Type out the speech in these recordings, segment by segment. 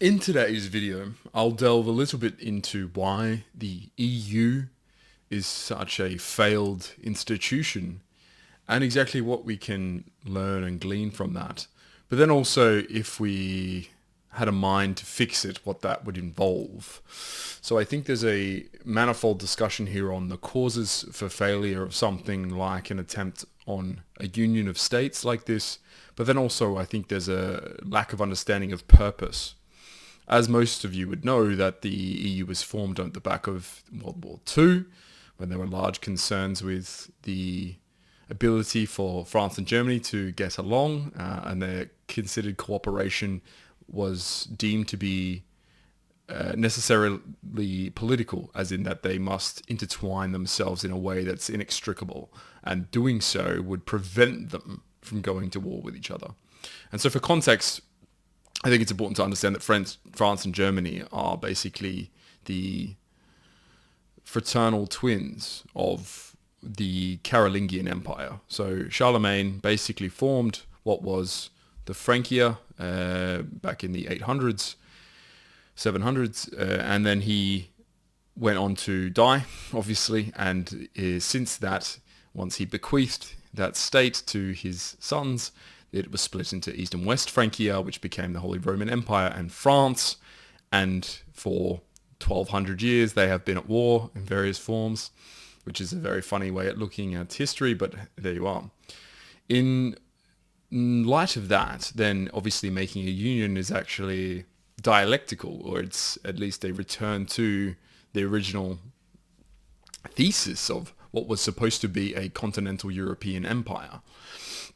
In today's video, I'll delve a little bit into why the EU is such a failed institution and exactly what we can learn and glean from that. But then also, if we had a mind to fix it, what that would involve. So I think there's a manifold discussion here on the causes for failure of something like an attempt on a union of states like this. But then also, I think there's a lack of understanding of purpose. As most of you would know, that the EU was formed at the back of World War II, when there were large concerns with the ability for France and Germany to get along, and their considered cooperation was deemed to be necessarily political, as in that they must intertwine themselves in a way that's inextricable, and doing so would prevent them from going to war with each other. And so for context, I think it's important to understand that France and Germany are basically the fraternal twins of the Carolingian Empire. So Charlemagne basically formed what was the Francia back in the 800s, 700s, and then he went on to die, obviously, and since that, once he bequeathed that state to his sons, it was split into East and West Francia, which became the Holy Roman Empire and France. And for 1200 years, they have been at war in various forms, which is a very funny way at looking at history, but there you are. In light of that, then obviously making a union is actually dialectical, or it's at least a return to the original thesis of what was supposed to be a continental European empire.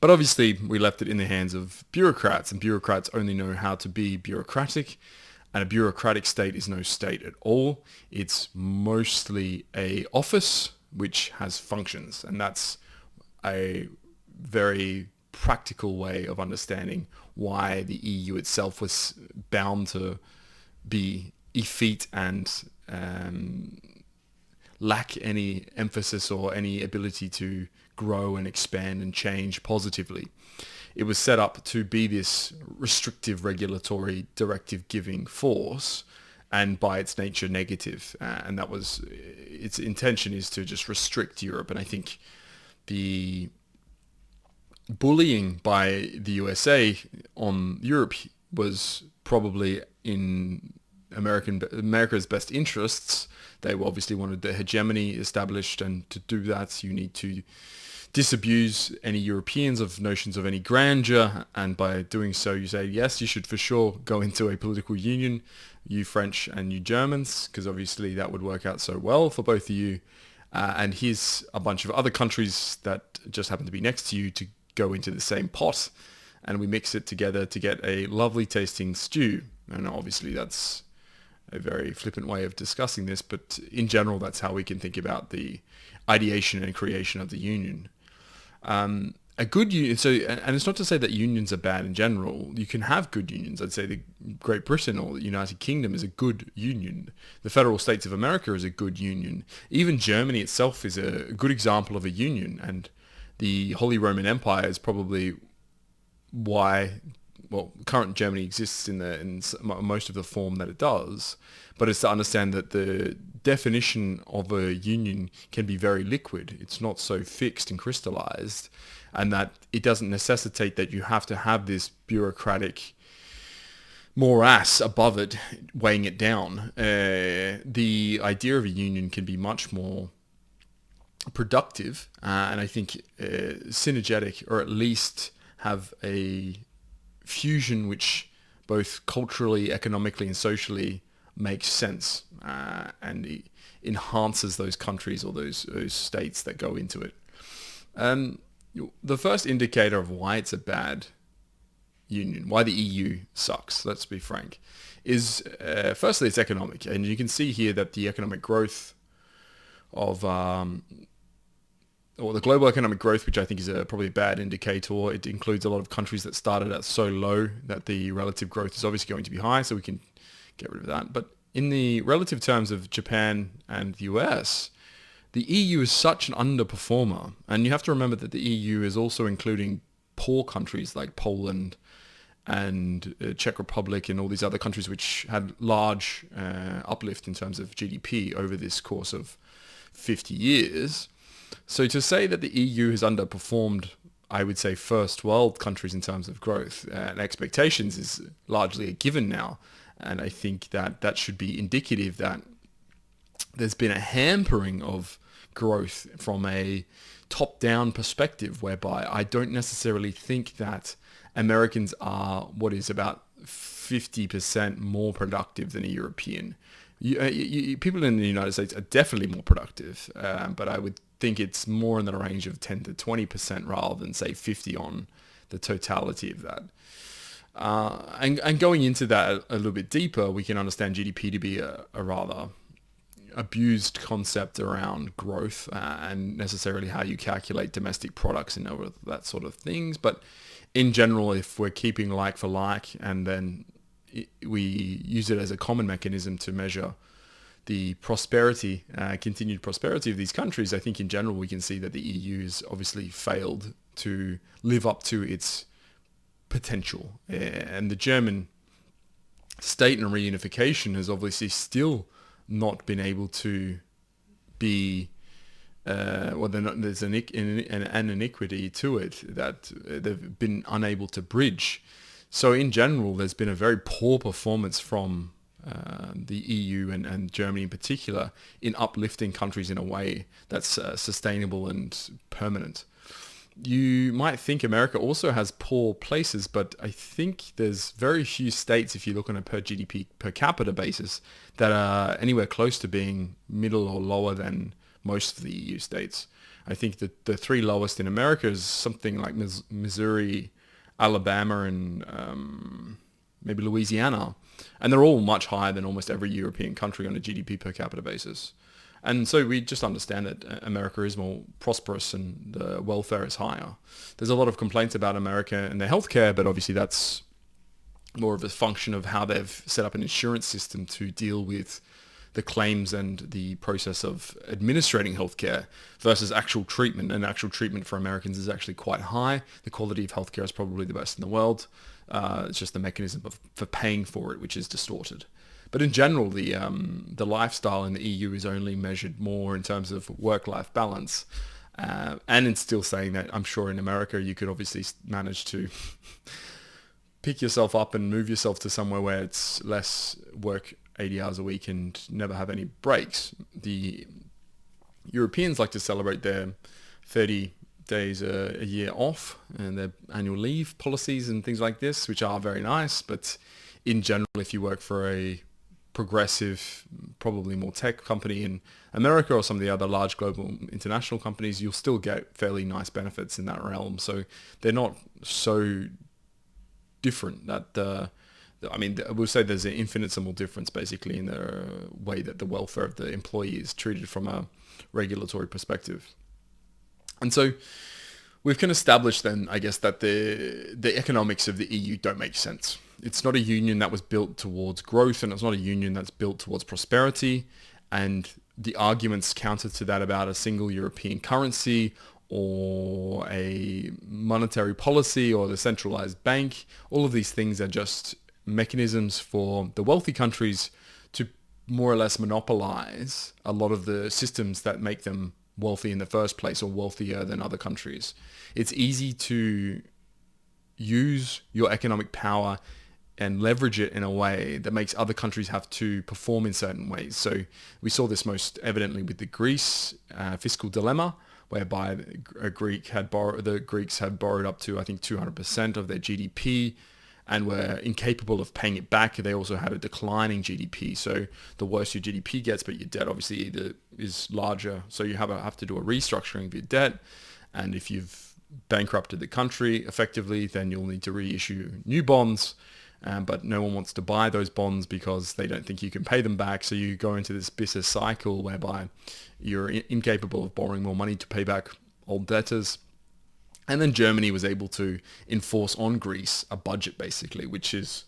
But obviously, we left it in the hands of bureaucrats, and bureaucrats only know how to be bureaucratic, and a bureaucratic state is no state at all. It's mostly a office which has functions, and that's a very practical way of understanding why the EU itself was bound to be effete and lack any emphasis or any ability to grow and expand and change positively. It was set up to be this restrictive regulatory directive giving force, and by its nature negative, and that was its intention, is to just restrict Europe. And I think the bullying by the USA on Europe was probably in America's best interests. They obviously wanted the hegemony established, and to do that you need to disabuse any Europeans of notions of any grandeur, and by doing so you say, yes, you should for sure go into a political union, you French and you Germans, because obviously that would work out so well for both of you, and here's a bunch of other countries that just happen to be next to you to go into the same pot, and we mix it together to get a lovely tasting stew. And obviously that's a very flippant way of discussing this, but in general that's how we can think about the ideation and creation of the union. A good union, so, and it's not to say that unions are bad in general. You can have good unions. I'd say the Great Britain or the United Kingdom is a good union. The Federal States of America is a good union. Even Germany itself is a good example of a union, and the Holy Roman Empire is probably why, well, current Germany exists in most of the form that it does, but it's to understand that the definition of a union can be very liquid. It's not so fixed and crystallized, and that it doesn't necessitate that you have to have this bureaucratic morass above it weighing it down. The idea of a union can be much more productive, and I think synergetic, or at least have a fusion which both culturally, economically, and socially makes sense, and it enhances those countries or those states that go into it. The first indicator of why it's a bad union, why the EU sucks, let's be frank, is firstly it's economic, and you can see here that the economic growth of or the global economic growth, which I think is probably a bad indicator. It includes a lot of countries that started out so low that the relative growth is obviously going to be high, so we can get rid of that. But in the relative terms of Japan and the US, the EU is such an underperformer. And you have to remember that the EU is also including poor countries like Poland and Czech Republic and all these other countries which had large uplift in terms of GDP over this course of 50 years. So to say that the EU has underperformed, I would say, first world countries in terms of growth and expectations is largely a given now. And I think that that should be indicative that there's been a hampering of growth from a top-down perspective, whereby I don't necessarily think that Americans are what is about 50% more productive than a European. People in the United States are definitely more productive, but I would think it's more in the range of 10 to 20% rather than, say, 50 on the totality of that. And going into that a little bit deeper, we can understand GDP to be a rather abused concept around growth and necessarily how you calculate domestic products and all that sort of things. But in general, if we're keeping like for like and then we use it as a common mechanism to measure the prosperity, continued prosperity of these countries, I think in general we can see that the EU has obviously failed to live up to its potential. And the German state and reunification has obviously still not been able to be, there's an iniquity to it that they've been unable to bridge. So in general, there's been a very poor performance from the EU and Germany in particular in uplifting countries in a way that's sustainable and permanent. You might think America also has poor places, but I think there's very few states, if you look on a per GDP per capita basis, that are anywhere close to being middle or lower than most of the EU states. I think that the three lowest in America is something like Missouri, Alabama, and maybe Louisiana. And they're all much higher than almost every European country on a GDP per capita basis. And so we just understand that America is more prosperous and the welfare is higher. There's a lot of complaints about America and their healthcare, but obviously that's more of a function of how they've set up an insurance system to deal with the claims and the process of administrating healthcare versus actual treatment. And actual treatment for Americans is actually quite high. The quality of healthcare is probably the best in the world. It's just the mechanism for paying for it, which is distorted. But in general, the lifestyle in the EU is only measured more in terms of work-life balance. And it's still saying that I'm sure in America you could obviously manage to pick yourself up and move yourself to somewhere where it's less work 80 hours a week and never have any breaks. The Europeans like to celebrate their 30 days a year off and their annual leave policies and things like this, which are very nice. But in general, if you work for a progressive, probably more tech company in America or some of the other large global international companies, you'll still get fairly nice benefits in that realm. So they're not so different that I will say there's an infinitesimal difference basically in the way that the welfare of the employee is treated from a regulatory perspective. And so we can establish then, I guess, that the economics of the EU don't make sense. It's not a union that was built towards growth, and it's not a union that's built towards prosperity. And the arguments counter to that about a single European currency or a monetary policy or the centralized bank, all of these things are just mechanisms for the wealthy countries to more or less monopolize a lot of the systems that make them wealthy in the first place or wealthier than other countries. It's easy to use your economic power and leverage it in a way that makes other countries have to perform in certain ways. So we saw this most evidently with the Greece fiscal dilemma, whereby the Greeks had borrowed up to, I think, 200% of their GDP and were incapable of paying it back. They also had a declining GDP. So the worse your GDP gets, but your debt obviously is larger. So you have to do a restructuring of your debt. And if you've bankrupted the country effectively, then you'll need to reissue new bonds. But no one wants to buy those bonds because they don't think you can pay them back. So you go into this vicious cycle whereby you're incapable of borrowing more money to pay back old debtors. And then Germany was able to enforce on Greece a budget, basically, which is,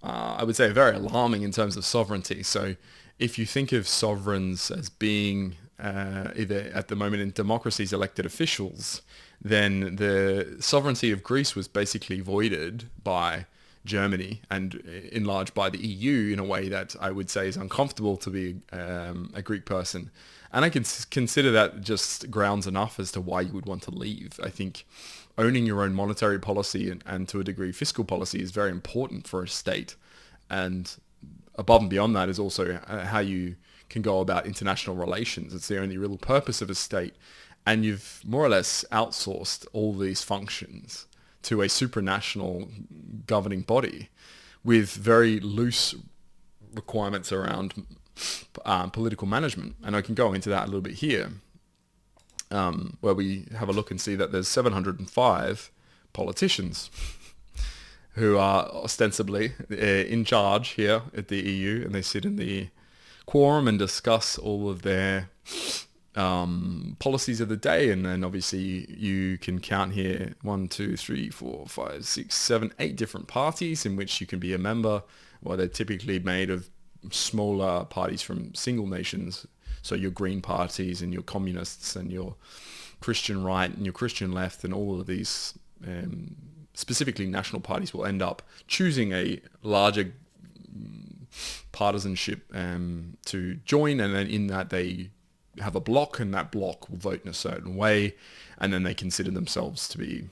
I would say, very alarming in terms of sovereignty. So if you think of sovereigns as being either at the moment in democracies elected officials, then the sovereignty of Greece was basically voided by Germany, and enlarged by the EU in a way that I would say is uncomfortable to be a Greek person. And I can consider that just grounds enough as to why you would want to leave. I think owning your own monetary policy and to a degree fiscal policy is very important for a state. And above and beyond that is also how you can go about international relations. It's the only real purpose of a state. And you've more or less outsourced all these functions to a supranational governing body with very loose requirements around political management. And I can go into that a little bit here, where we have a look and see that there's 705 politicians who are ostensibly in charge here at the EU, and they sit in the quorum and discuss all of their policies of the day. And then obviously you can count here 1, 2, 3, 4, 5, 6, 7, 8 different parties in which you can be a member. Well, they're typically made of smaller parties from single nations. So your Green parties and your communists and your Christian right and your Christian left and all of these specifically national parties will end up choosing a larger partisanship to join, and then in that they have a block, and that block will vote in a certain way, and then they consider themselves to be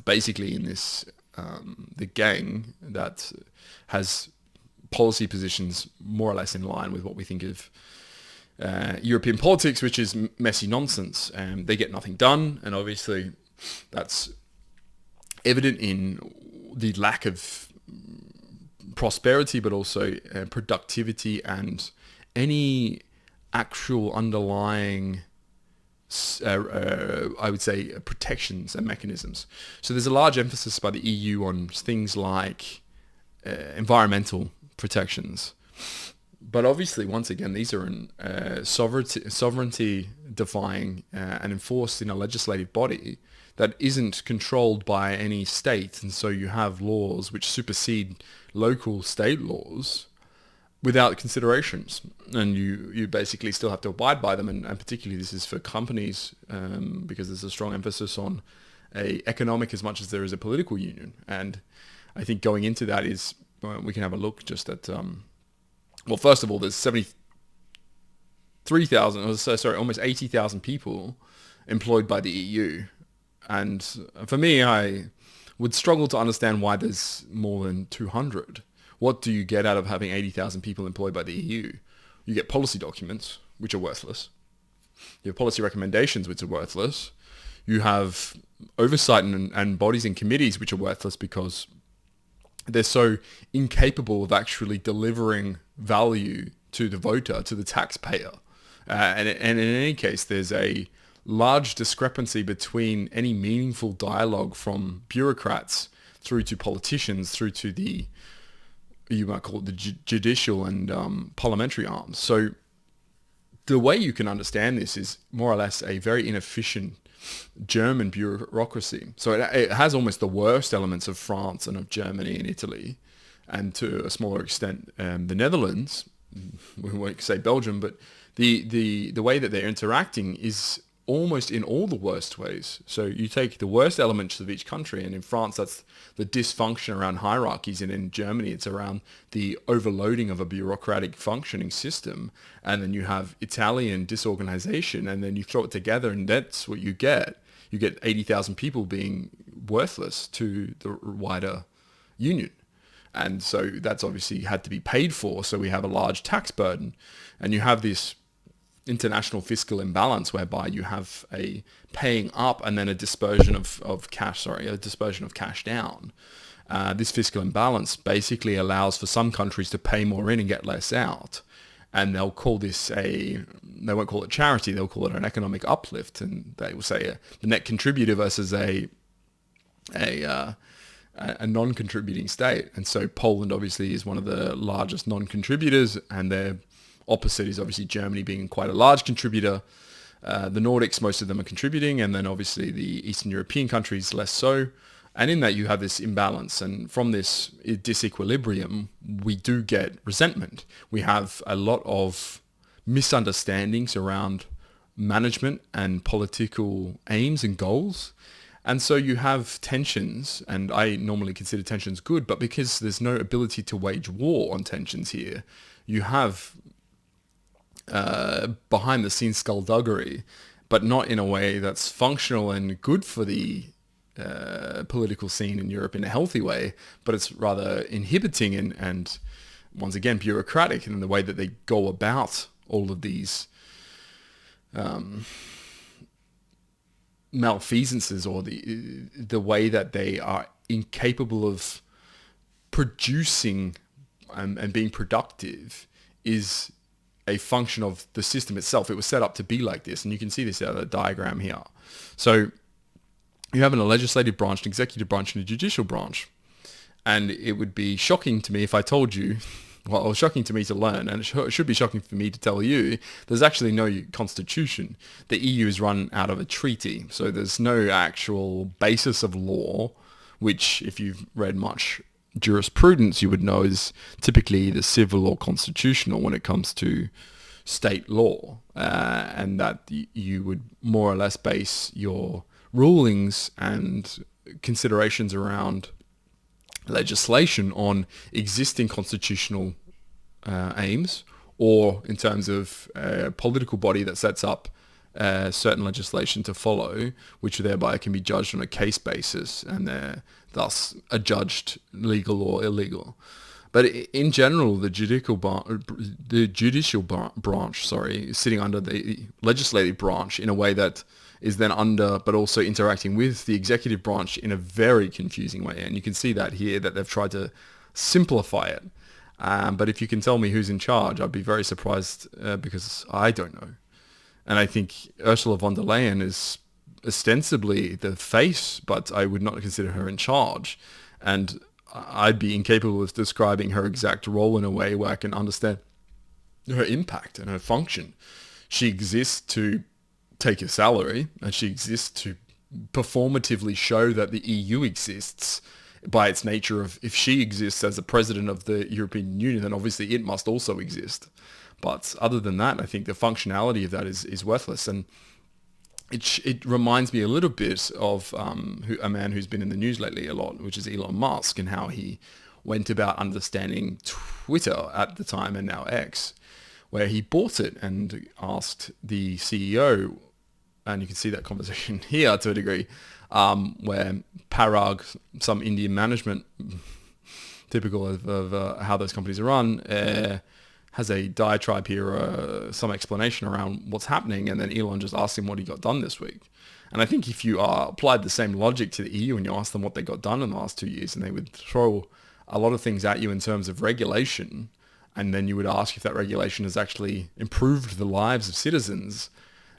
basically in this the gang that has policy positions more or less in line with what we think of European politics, which is messy nonsense. They get nothing done, and obviously that's evident in the lack of prosperity, but also productivity and any actual underlying, I would say, protections and mechanisms. So there's a large emphasis by the EU on things like environmental protections. But obviously, once again, these are sovereignty defying and enforced in a legislative body that isn't controlled by any state. And so you have laws which supersede local state laws without considerations, and you basically still have to abide by them, and particularly this is for companies because there's a strong emphasis on a economic as much as there is a political union. And I think going into that is, we can have a look just at, well, first of all, there's 73,000, almost 80,000 people employed by the EU. And for me, I would struggle to understand why there's more than 200. What do you get out of having 80,000 people employed by the EU? You get policy documents, which are worthless. You have policy recommendations, which are worthless. You have oversight and bodies and committees, which are worthless because they're so incapable of actually delivering value to the voter, to the taxpayer. And in any case, there's a large discrepancy between any meaningful dialogue from bureaucrats through to politicians, through to the, you might call it the judicial and parliamentary arms. So the way you can understand this is more or less a very inefficient German bureaucracy. So it has almost the worst elements of France and of Germany and Italy, and to a smaller extent the Netherlands. We won't say Belgium, but the way that they're interacting is almost in all the worst ways. So you take the worst elements of each country, and in France that's the dysfunction around hierarchies, and in Germany it's around the overloading of a bureaucratic functioning system, and then you have Italian disorganization, and then you throw it together and that's what you get. You get 80,000 people being worthless to the wider union. And so that's obviously had to be paid for, so we have a large tax burden, and you have this international fiscal imbalance whereby you have a paying up and then a dispersion of cash down. This fiscal imbalance basically allows for some countries to pay more in and get less out, and they'll call this they won't call it charity, they'll call it an economic uplift, and they will say the net contributor versus a non-contributing state. And so Poland obviously is one of the largest non-contributors, and their opposite is obviously Germany being quite a large contributor. The Nordics, most of them are contributing, and then obviously the Eastern European countries less so. And in that you have this imbalance, and from this disequilibrium we do get resentment. We have a lot of misunderstandings around management and political aims and goals, And so you have tensions, and I normally consider tensions good, but because there's no ability to wage war on tensions here, you have behind the scenes skullduggery, but not in a way that's functional and good for the political scene in Europe in a healthy way, but it's rather inhibiting and once again bureaucratic in the way that they go about all of these malfeasances, or the way that they are incapable of producing and being productive is a function of the system itself. It was set up to be like this, and you can see this out of the diagram here. So you have a legislative branch, an executive branch, and a judicial branch. And it would be shocking to me if I told you, well, it was shocking to me to learn, and it should be shocking for me to tell you, there's actually no constitution. The EU is run out of a treaty, so there's no actual basis of law, which, if you've read much jurisprudence, you would know is typically either civil or constitutional when it comes to state law, and that you would more or less base your rulings and considerations around legislation on existing constitutional aims, or in terms of a political body that sets up certain legislation to follow, which thereby can be judged on a case basis, and they're thus adjudged legal or illegal. But in general, the judicial branch, is sitting under the legislative branch in a way that is then under, but also interacting with the executive branch in a very confusing way. And you can see that here, that they've tried to simplify it. But if you can tell me who's in charge, I'd be very surprised, because I don't know. And I think Ursula von der Leyen is ostensibly the face, but I would not consider her in charge. And I'd be incapable of describing her exact role in a way where I can understand her impact and her function. She exists to take a salary, and she exists to performatively show that the EU exists by its nature of, if she exists as a president of the European Union, then obviously it must also exist. But other than that, I think the functionality of that is worthless. And it reminds me a little bit of a man who's been in the news lately a lot, which is Elon Musk, and how he went about understanding Twitter at the time, and now X, where he bought it and asked the CEO, and you can see that conversation here to a degree, where Parag, some Indian management, typical of how those companies are run, has a diatribe here, some explanation around what's happening, and then Elon just asked him what he got done this week. And I think if you applied the same logic to the EU and you asked them what they got done in the last 2 years, and they would throw a lot of things at you in terms of regulation, and then you would ask if that regulation has actually improved the lives of citizens,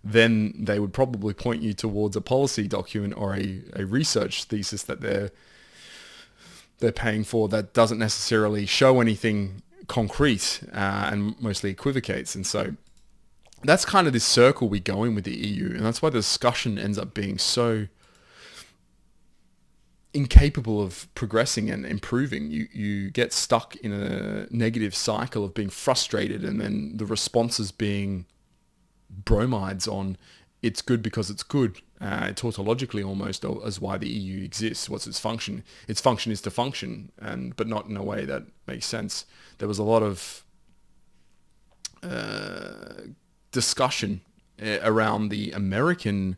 then they would probably point you towards a policy document or a research thesis that they're paying for that doesn't necessarily show anything concrete, and mostly equivocates. And so that's kind of this circle we go in with the EU, and that's why the discussion ends up being so incapable of progressing and improving. You get stuck in a negative cycle of being frustrated, and then the responses being bromides on it's good because it's good, tautologically almost, as why the EU exists. What's its function? Its function is to function, but not in a way that makes sense. There was a lot of discussion around the American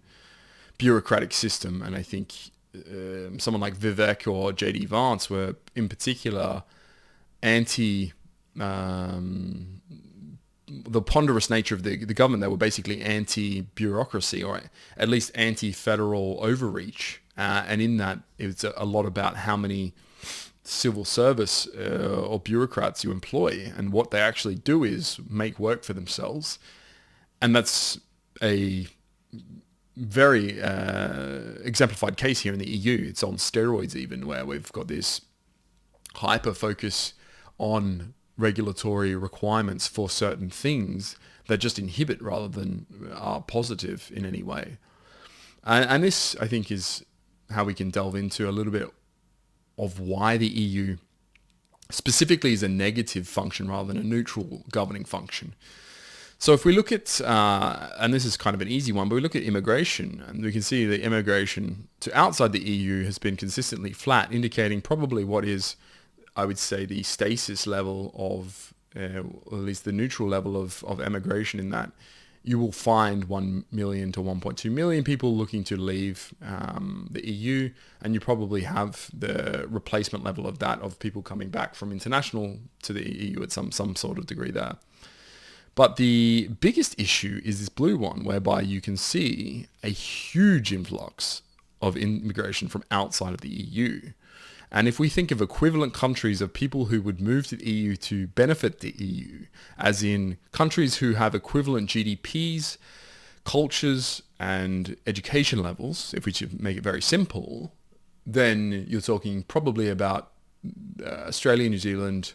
bureaucratic system, and I think someone like Vivek or J.D. Vance were in particular anti the ponderous nature of the government. They were basically anti-bureaucracy, or at least anti-federal overreach. And in that, it's a lot about how many civil service or bureaucrats you employ, and what they actually do is make work for themselves. And that's a very exemplified case here in the EU. It's on steroids even, where we've got this hyper focus on regulatory requirements for certain things that just inhibit rather than are positive in any way. And this, I think, is how we can delve into a little bit of why the EU specifically is a negative function rather than a neutral governing function. So if we look at, and this is kind of an easy one, but we look at immigration, and we can see that immigration to outside the EU has been consistently flat, indicating probably what is, I would say, the stasis level of, or at least the neutral level of emigration, in that you will find 1 million to 1.2 million people looking to leave the EU, and you probably have the replacement level of that of people coming back from international to the EU at some sort of degree there. But the biggest issue is this blue one, whereby you can see a huge influx of immigration from outside of the EU. And if we think of equivalent countries of people who would move to the EU to benefit the EU, as in countries who have equivalent GDPs, cultures, and education levels, if we should make it very simple, then you're talking probably about Australia, New Zealand,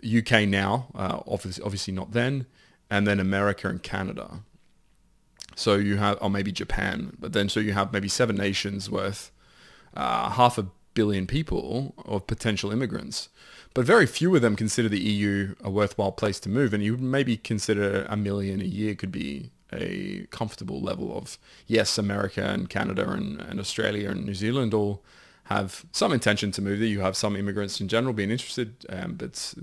UK now, obviously not then, and then America and Canada. So you have, or maybe Japan, but then so you have maybe 7 nations worth 500 million people of potential immigrants. But very few of them consider the EU a worthwhile place to move, and you would maybe consider 1 million a year could be a comfortable level of, yes, America and Canada and Australia and New Zealand all have some intention to move there. You have some immigrants in general being interested, but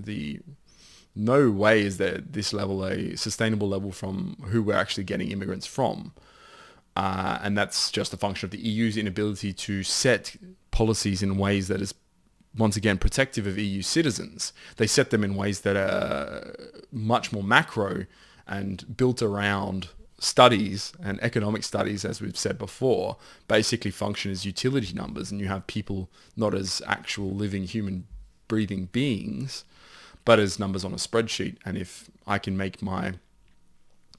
no way is that this level a sustainable level from who we're actually getting immigrants from. And that's just a function of the EU's inability to set policies in ways that is, once again, protective of EU citizens. They set them in ways that are much more macro and built around studies, and economic studies, as we've said before, basically function as utility numbers, and you have people not as actual living human breathing beings, but as numbers on a spreadsheet. And if I can make my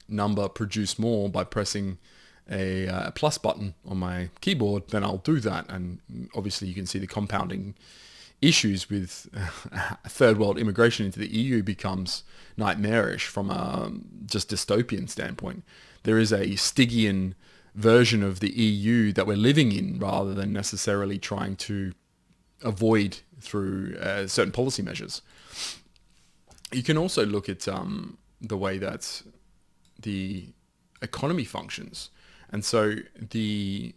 number produce more by pressing a plus button on my keyboard, then I'll do that. And obviously you can see the compounding issues with third world immigration into the EU becomes nightmarish from a just dystopian standpoint. There is a Stygian version of the EU that we're living in, rather than necessarily trying to avoid through certain policy measures. You can also look at the way that the economy functions. And so the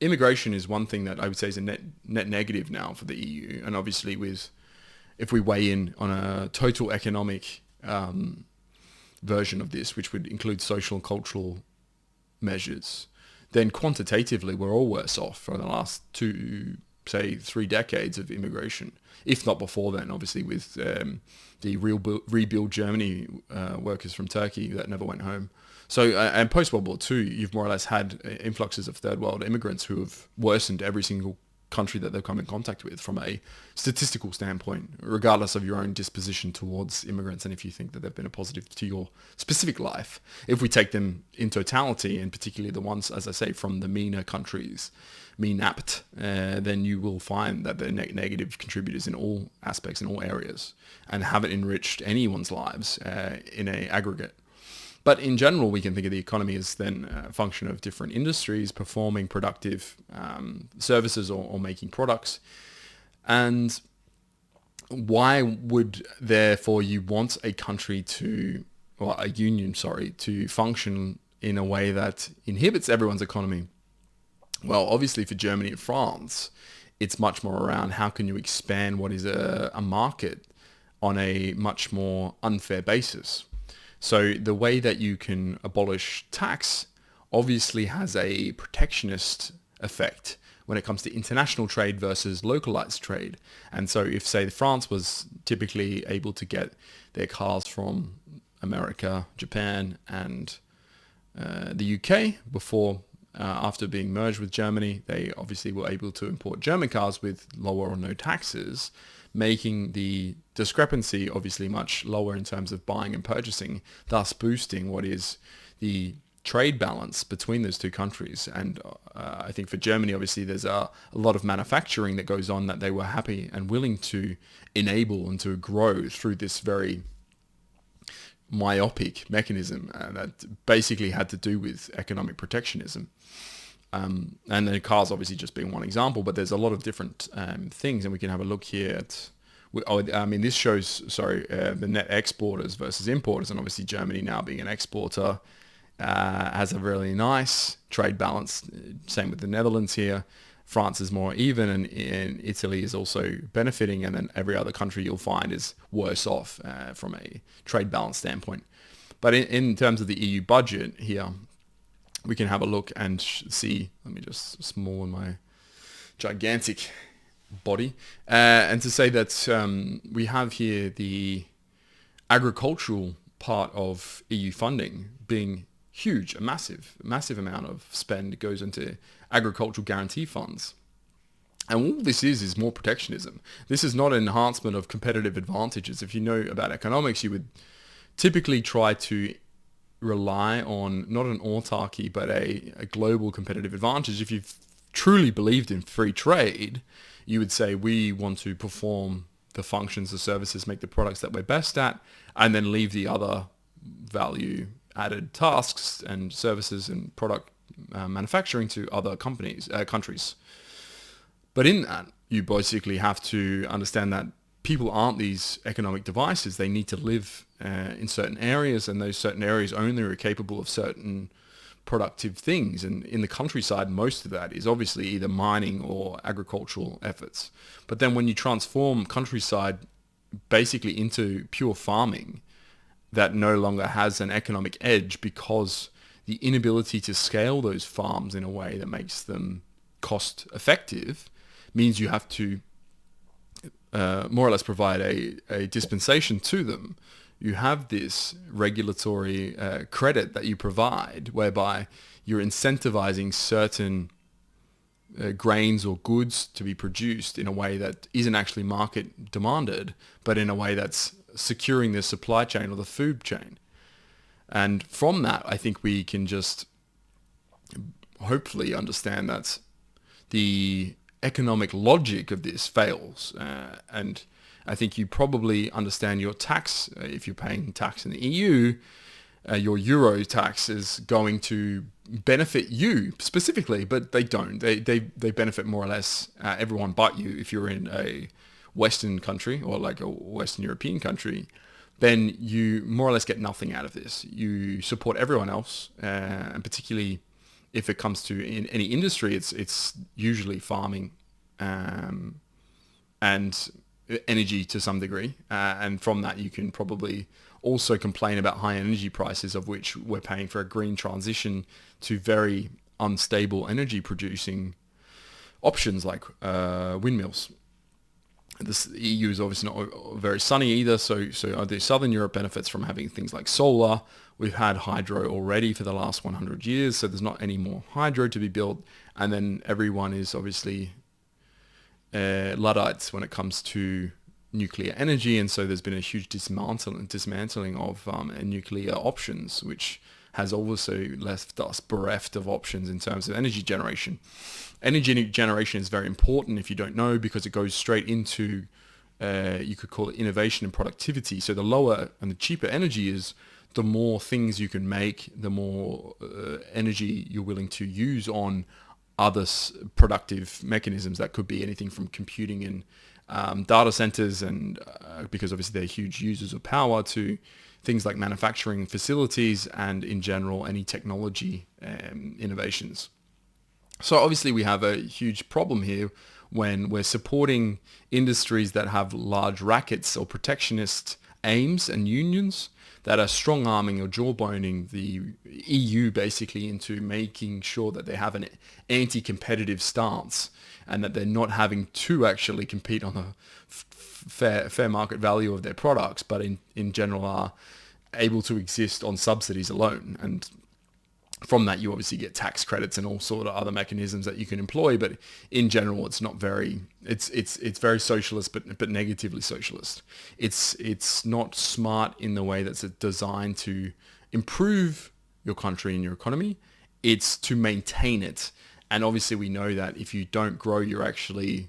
immigration is one thing that I would say is a net negative now for the EU. And obviously if we weigh in on a total economic version of this, which would include social and cultural measures, then quantitatively we're all worse off for the last 3 decades of immigration, if not before then, obviously with the rebuild Germany workers from Turkey that never went home. So, and post-World War II, you've more or less had influxes of third world immigrants who have worsened every single country that they've come in contact with from a statistical standpoint, regardless of your own disposition towards immigrants and if you think that they've been a positive to your specific life. If we take them in totality, and particularly the ones, as I say, from the MENA countries, MENAPT, then you will find that they're negative contributors in all aspects, in all areas, and haven't enriched anyone's lives in an aggregate. But in general, we can think of the economy as then a function of different industries performing productive services or making products. And why would, therefore, you want a country to, or a union, to function in a way that inhibits everyone's economy? Well, obviously for Germany and France, it's much more around how can you expand what is a market on a much more unfair basis. So the way that you can abolish tax obviously has a protectionist effect when it comes to international trade versus localized trade. And so if, say, France was typically able to get their cars from America, Japan, and the UK before, after being merged with Germany, they obviously were able to import German cars with lower or no taxes, making the discrepancy obviously much lower in terms of buying and purchasing, thus boosting what is the trade balance between those two countries. And I think for Germany, obviously, there's a lot of manufacturing that goes on that they were happy and willing to enable and to grow through this very myopic mechanism that basically had to do with economic protectionism. And the cars obviously just being one example, but there's a lot of different things, and we can have a look here at I mean, this shows, the net exporters versus importers, and obviously Germany now being an exporter has a really nice trade balance. Same with the Netherlands here. France is more even, and Italy is also benefiting, and then every other country you'll find is worse off from a trade balance standpoint. But in terms of the EU budget here, we can have a look and see. Let me just small in my gigantic body, and to say that we have here the agricultural part of EU funding being huge, a massive amount of spend goes into agricultural guarantee funds. And all this is more protectionism. This is not an enhancement of competitive advantages. If you know about economics, you would typically try to rely on not an autarky, but a global competitive advantage. If you've truly believed in free trade, you would say we want to perform the functions, the services, make the products that we're best at, and then leave the other value added tasks and services and product manufacturing to other countries. But in that, you basically have to understand that people aren't these economic devices. They need to live in certain areas, and those certain areas only are capable of certain productive things. And in the countryside, most of that is obviously either mining or agricultural efforts. But then when you transform countryside basically into pure farming, that no longer has an economic edge because the inability to scale those farms in a way that makes them cost effective means you have to more or less provide a dispensation to them. You have this regulatory credit that you provide whereby you're incentivizing certain grains or goods to be produced in a way that isn't actually market demanded, but in a way that's securing the supply chain or the food chain. And from that, I think we can just hopefully understand that the economic logic of this fails. And I think you probably understand your tax, if you're paying tax in the EU, your euro tax is going to benefit you specifically, but they don't. They benefit more or less everyone but you. If you're in a Western country or like a Western European country, then you more or less get nothing out of this. You support everyone else, and particularly if it comes to in any industry, it's usually farming and energy to some degree. And from that, you can probably also complain about high energy prices, of which we're paying for a green transition to very unstable energy producing options like windmills. The EU is obviously not very sunny either, so the Southern Europe benefits from having things like solar. We've had hydro already for the last 100 years, so there's not any more hydro to be built. And then everyone is obviously Luddites when it comes to nuclear energy, and so there's been a huge dismantling of nuclear options, which has also left us bereft of options in terms of energy generation. Energy generation is very important, if you don't know, because it goes straight into, you could call it innovation and productivity. So the lower and the cheaper energy is, the more things you can make, the more energy you're willing to use on other productive mechanisms. That could be anything from computing in data centers, and because obviously they're huge users of power, to things like manufacturing facilities and in general any technology innovations. So obviously we have a huge problem here when we're supporting industries that have large rackets or protectionist aims and unions that are strong-arming or jawboning the EU basically into making sure that they have an anti-competitive stance and that they're not having to actually compete on the fair market value of their products, but in general are able to exist on subsidies alone. And from that, you obviously get tax credits and all sort of other mechanisms that you can employ. But in general, it's not very, it's very socialist, but negatively socialist. It's not smart in the way that's designed to improve your country and your economy. It's to maintain it. And obviously we know that if you don't grow, you're actually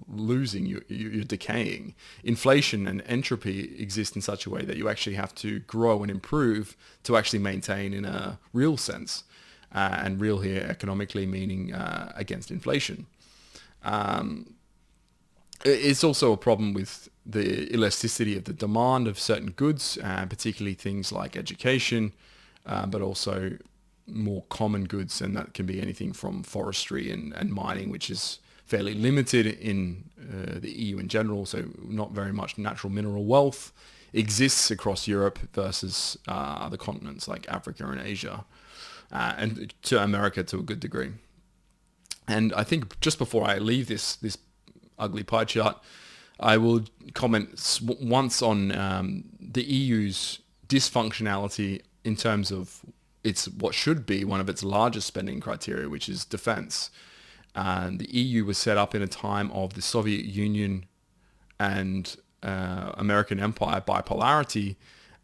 losing, you're decaying. Inflation and entropy exist in such a way that you actually have to grow and improve to actually maintain in a real sense. And real here economically meaning against inflation. It's also a problem with the elasticity of the demand of certain goods, particularly things like education, but also more common goods, and that can be anything from forestry and mining, which is fairly limited in the EU in general, so not very much natural mineral wealth exists across Europe versus other continents like Africa and Asia, and to America to a good degree. And I think just before I leave this ugly pie chart, I will comment once on the EU's dysfunctionality in terms of what should be one of its largest spending criteria, which is defense. And the EU was set up in a time of the Soviet Union and American Empire bipolarity,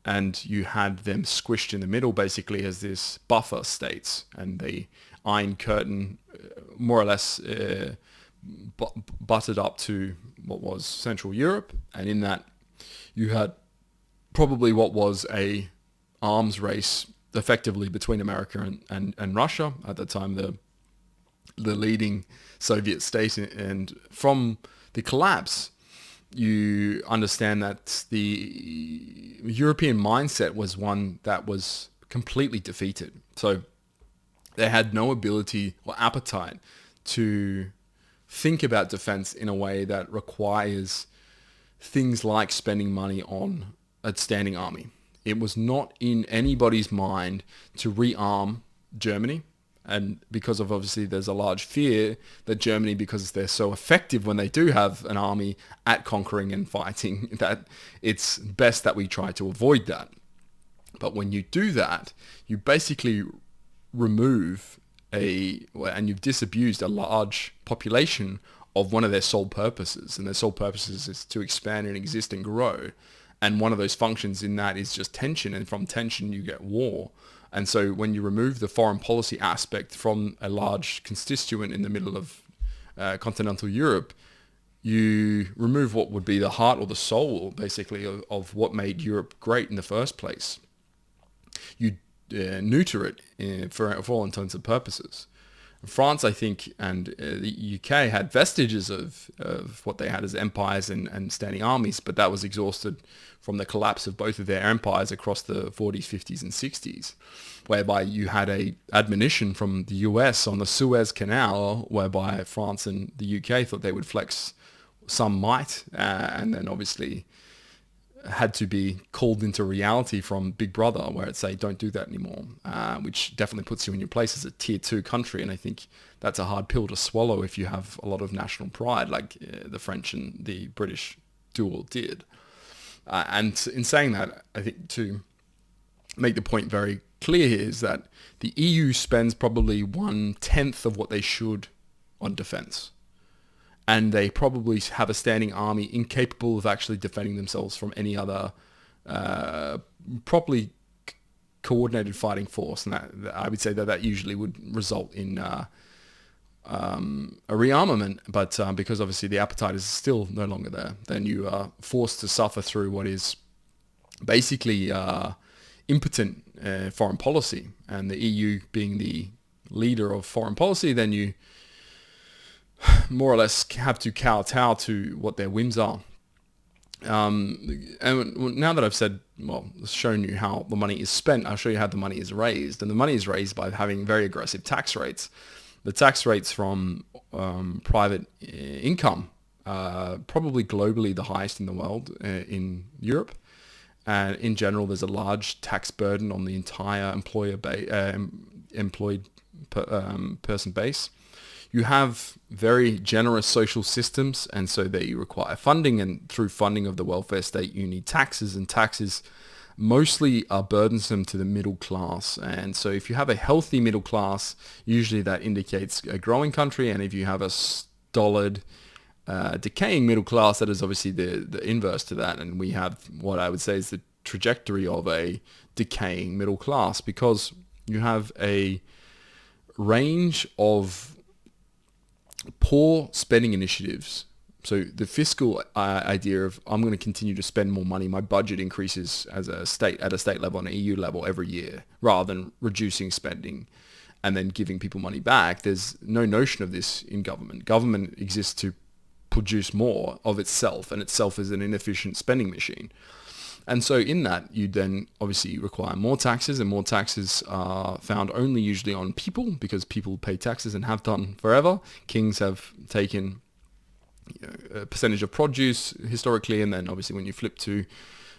and you had them squished in the middle basically as this buffer states, and the Iron Curtain more or less butted up to what was Central Europe, and in that you had probably what was a arms race effectively between America and Russia at the time, the leading Soviet state. And from the collapse, you understand that the European mindset was one that was completely defeated. So they had no ability or appetite to think about defense in a way that requires things like spending money on a standing army. It was not in anybody's mind to rearm Germany. And because of obviously there's a large fear that Germany, because they're so effective when they do have an army at conquering and fighting, that it's best that we try to avoid that. But when you do that, you basically remove and you've disabused a large population of one of their sole purposes. And their sole purposes is to expand and exist and grow. And one of those functions in that is just tension. And from tension, you get war. And so when you remove the foreign policy aspect from a large constituent in the middle of continental Europe, you remove what would be the heart or the soul, basically, of what made Europe great in the first place. You neuter it for all intents and purposes. France, I think, and the UK had vestiges of what they had as empires and standing armies, but that was exhausted from the collapse of both of their empires across the 40s, 50s, and 60s, whereby you had a admonition from the US on the Suez Canal, whereby France and the UK thought they would flex some might, and then obviously had to be called into reality from Big Brother, where it say, don't do that anymore, which definitely puts you in your place as a tier 2 country. And I think that's a hard pill to swallow if you have a lot of national pride, like the French and the British dual did. And in saying that, I think to make the point very clear here is that the EU spends probably 1/10 of what they should on defense. And they probably have a standing army incapable of actually defending themselves from any other properly coordinated fighting force. And that I would say that usually would result in a rearmament. But because obviously the appetite is still no longer there, then you are forced to suffer through what is basically impotent foreign policy. And the EU being the leader of foreign policy, then you more or less have to kowtow to what their whims are. And now that I've shown you how the money is spent, I'll show you how the money is raised. And the money is raised by having very aggressive tax rates. The tax rates from private income are probably globally the highest in the world in Europe. And in general, there's a large tax burden on the entire employed person base. You have very generous social systems, and so they require funding, and through funding of the welfare state, you need taxes, and taxes mostly are burdensome to the middle class. And so if you have a healthy middle class, usually that indicates a growing country, and if you have a stolid, decaying middle class, that is obviously the inverse to that. And we have what I would say is the trajectory of a decaying middle class, because you have a range of poor spending initiatives. So the fiscal idea of I'm going to continue to spend more money, my budget increases at a state level and an EU level every year, rather than reducing spending and then giving people money back. There's no notion of this in government. Government exists to produce more of itself, and itself is an inefficient spending machine. And so in that, you then obviously require more taxes, and more taxes are found only usually on people, because people pay taxes and have done forever. Kings have taken a percentage of produce historically, and then obviously when you flip to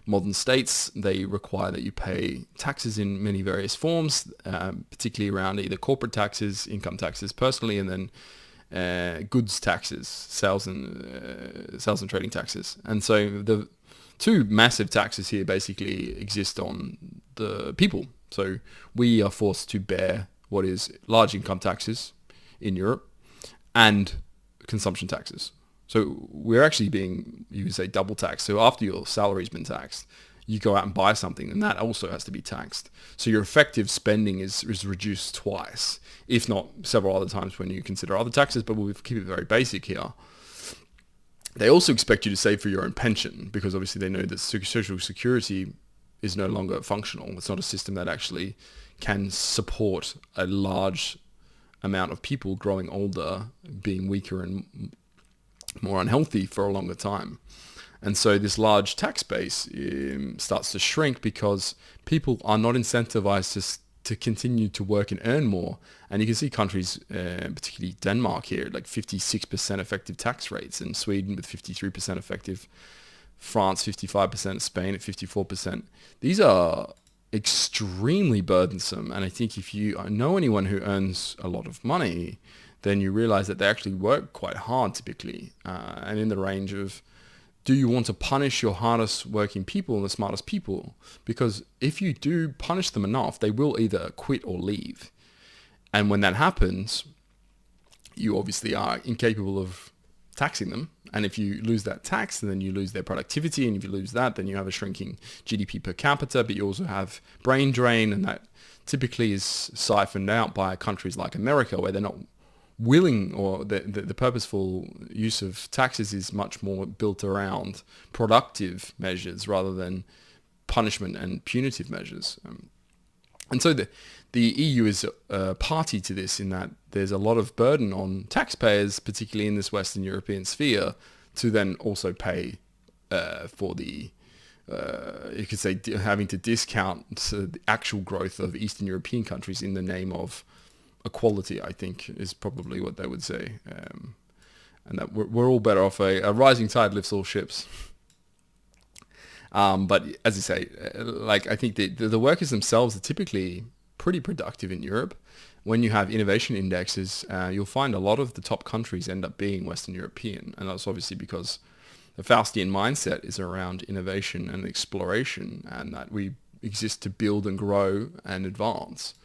modern states, they require that you pay taxes in many various forms, particularly around either corporate taxes, income taxes personally, and then goods taxes, sales and trading taxes. And so the two massive taxes here basically exist on the people. So we are forced to bear what is large income taxes in Europe and consumption taxes. So we're actually being, you could say, double taxed. So after your salary's been taxed, you go out and buy something, and that also has to be taxed. So your effective spending is reduced twice, if not several other times when you consider other taxes, but we'll keep it very basic here. They also expect you to save for your own pension, because obviously they know that social security is no longer functional. It's not a system that actually can support a large amount of people growing older, being weaker and more unhealthy for a longer time. And so this large tax base starts to shrink because people are not incentivized to continue to work and earn more. And you can see countries, particularly Denmark here, like 56% effective tax rates, and Sweden with 53% effective, France 55%, Spain at 54%. These are extremely burdensome. And I think if you know anyone who earns a lot of money, then you realize that they actually work quite hard typically, and in the range of, do you want to punish your hardest working people and the smartest people? Because if you do punish them enough, they will either quit or leave. And when that happens, you obviously are incapable of taxing them. And if you lose that tax, then you lose their productivity. And if you lose that, then you have a shrinking GDP per capita, but you also have brain drain. And that typically is siphoned out by countries like America, where they're not willing, or the purposeful use of taxes is much more built around productive measures rather than punishment and punitive measures. And so the EU is a party to this, in that there's a lot of burden on taxpayers, particularly in this Western European sphere, to then also pay for the, you could say, having to discount the actual growth of Eastern European countries in the name of equality, I think, is probably what they would say. And that we're all better off. A rising tide lifts all ships. But as I say, like, I think the workers themselves are typically pretty productive in Europe. When you have innovation indexes, you'll find a lot of the top countries end up being Western European. And that's obviously because the Faustian mindset is around innovation and exploration, and that we exist to build and grow and advance.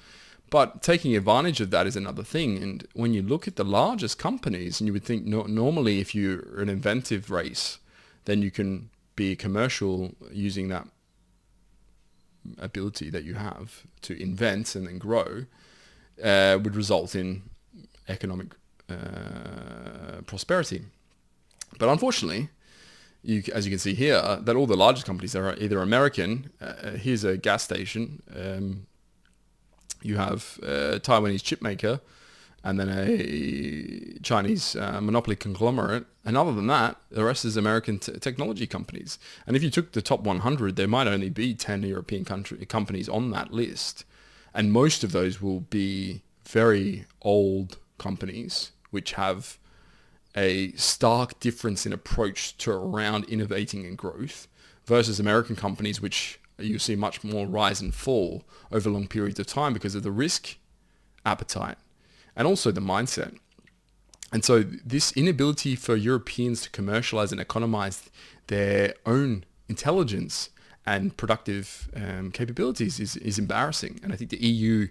But taking advantage of that is another thing. And when you look at the largest companies, and you would think normally if you're an inventive race, then you can be commercial using that ability that you have to invent and then grow, would result in economic prosperity. But unfortunately, as you can see here, that all the largest companies are either American. Here's a gas station. You have a Taiwanese chip maker, and then a Chinese monopoly conglomerate. And other than that, the rest is American technology companies. And if you took the top 100, there might only be 10 European companies on that list. And most of those will be very old companies, which have a stark difference in approach to around innovating and growth, versus American companies, which you see much more rise and fall over long periods of time because of the risk appetite and also the mindset. And so this inability for Europeans to commercialize and economize their own intelligence and productive capabilities is embarrassing. And I think the EU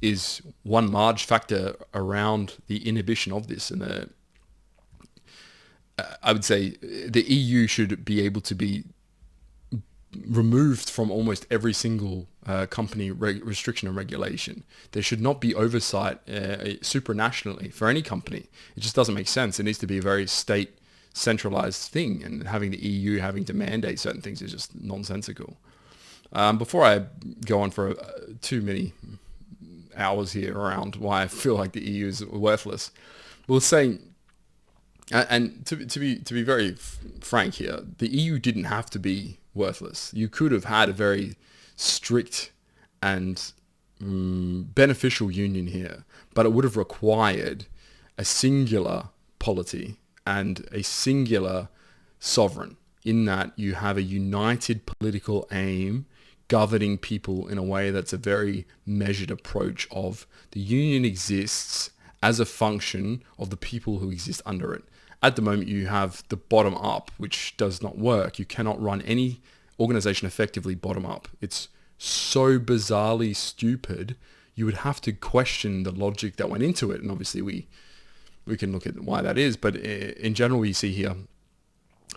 is one large factor around the inhibition of this. And I would say the EU should be able to be removed from almost every single company restriction and regulation. There should not be oversight supranationally for any company. It just doesn't make sense. It needs to be a very state centralized thing, and having the EU having to mandate certain things is just nonsensical. Before I go on for too many hours here around why I feel like the EU is worthless, we'll say And to be very frank here, the EU didn't have to be worthless. You could have had a very strict and beneficial union here, but it would have required a singular polity and a singular sovereign, in that you have a united political aim governing people in a way that's a very measured approach of the union exists as a function of the people who exist under it. At the moment, you have the bottom up, which does not work. You cannot run any organization effectively bottom up. It's so bizarrely stupid. You would have to question the logic that went into it. And obviously we can look at why that is. But in general, we see here,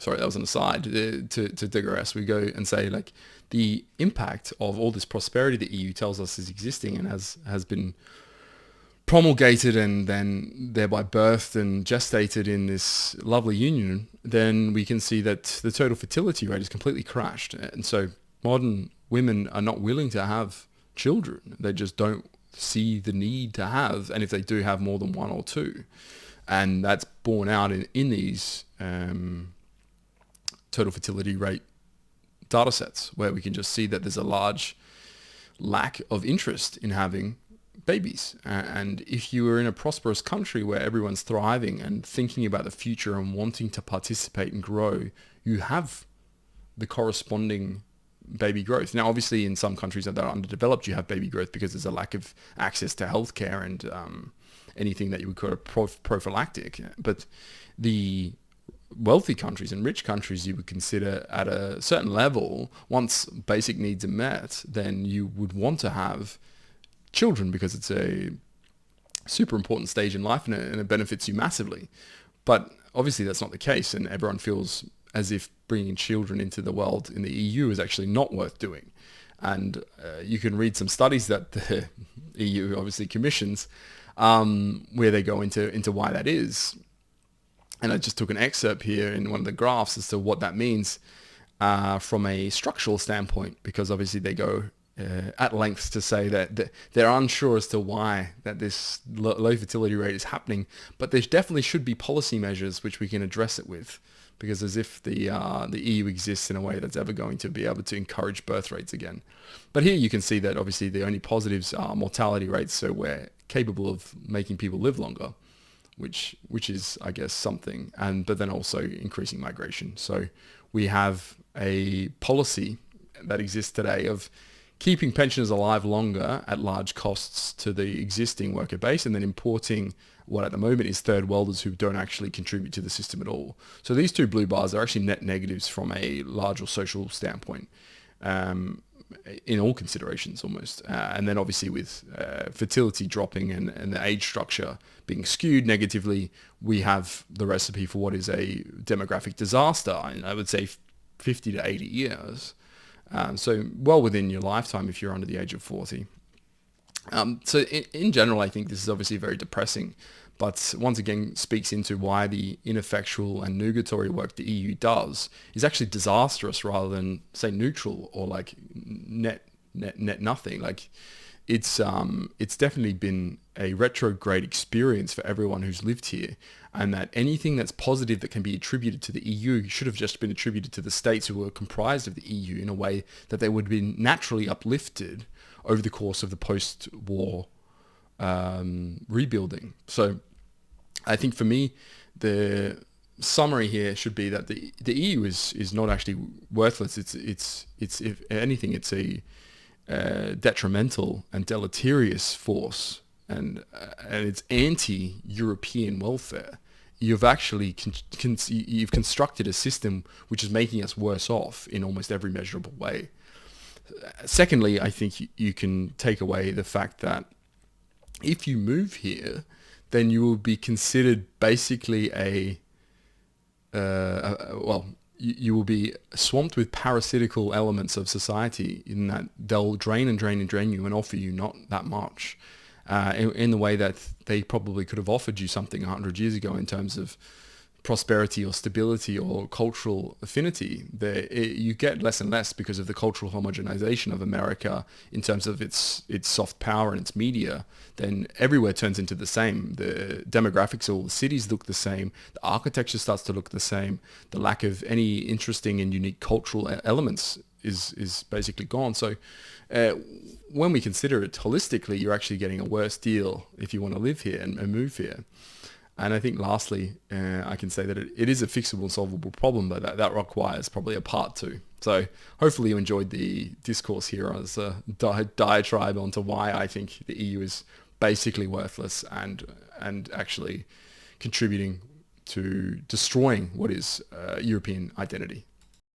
sorry, that was an aside, to digress, we go and say, like, the impact of all this prosperity the EU tells us is existing and has been promulgated and then thereby birthed and gestated in this lovely union, then we can see that the total fertility rate is completely crashed. And so modern women are not willing to have children. They just don't see the need to have, and if they do have more than one or two. And that's borne out in these total fertility rate data sets, where we can just see that there's a large lack of interest in having babies. And if you are in a prosperous country where everyone's thriving and thinking about the future and wanting to participate and grow, you have the corresponding baby growth. Now, obviously, in some countries that are underdeveloped, you have baby growth because there's a lack of access to healthcare and anything that you would call a prophylactic. But the wealthy countries and rich countries, you would consider at a certain level, once basic needs are met, then you would want to have children because it's a super important stage in life and it benefits you massively. But obviously that's not the case, and everyone feels as if bringing children into the world in the EU is actually not worth doing. And you can read some studies that the EU obviously commissions where they go into why that is. And I just took an excerpt here in one of the graphs as to what that means from a structural standpoint, because obviously they go at length to say that they're unsure as to why that this low fertility rate is happening, but there definitely should be policy measures which we can address it with, because as if the EU exists in a way that's ever going to be able to encourage birth rates again. But here you can see that obviously the only positives are mortality rates, so we're capable of making people live longer, which is, I guess, something, but then also increasing migration. So we have a policy that exists today of keeping pensioners alive longer at large costs to the existing worker base, and then importing what at the moment is third worlders who don't actually contribute to the system at all. So these two blue bars are actually net negatives from a larger social standpoint, in all considerations almost. And then obviously with fertility dropping and the age structure being skewed negatively, we have the recipe for what is a demographic disaster. And I would say 50 to 80 years. So well within your lifetime if you're under the age of 40. So in general, I think this is obviously very depressing, but once again speaks into why the ineffectual and nugatory work the EU does is actually disastrous rather than, say, neutral or like net nothing. Like it's definitely been a retrograde experience for everyone who's lived here, and that anything that's positive that can be attributed to the EU should have just been attributed to the states who were comprised of the EU in a way that they would have been naturally uplifted over the course of the post-war rebuilding. So I think for me, the summary here should be that the EU is not actually worthless. It's if anything, it's a detrimental and deleterious force, and it's anti-European welfare. You've actually you've constructed a system which is making us worse off in almost every measurable way. Secondly, I think you can take away the fact that if you move here, then you will be considered basically you will be swamped with parasitical elements of society, in that they'll drain and drain and drain you and offer you not that much, in the way that they probably could have offered you something 100 years ago in terms of prosperity or stability or cultural affinity, you get less and less because of the cultural homogenization of America in terms of its soft power and its media. Then everywhere turns into the same. The demographics of all the cities look the same. The architecture starts to look the same. The lack of any interesting and unique cultural elements is basically gone. So when we consider it holistically, you're actually getting a worse deal if you want to live here and move here. And I think lastly, I can say that it is a fixable and solvable problem, but that requires probably a part two. So hopefully you enjoyed the discourse here as a diatribe onto why I think the EU is basically worthless and actually contributing to destroying what is European identity.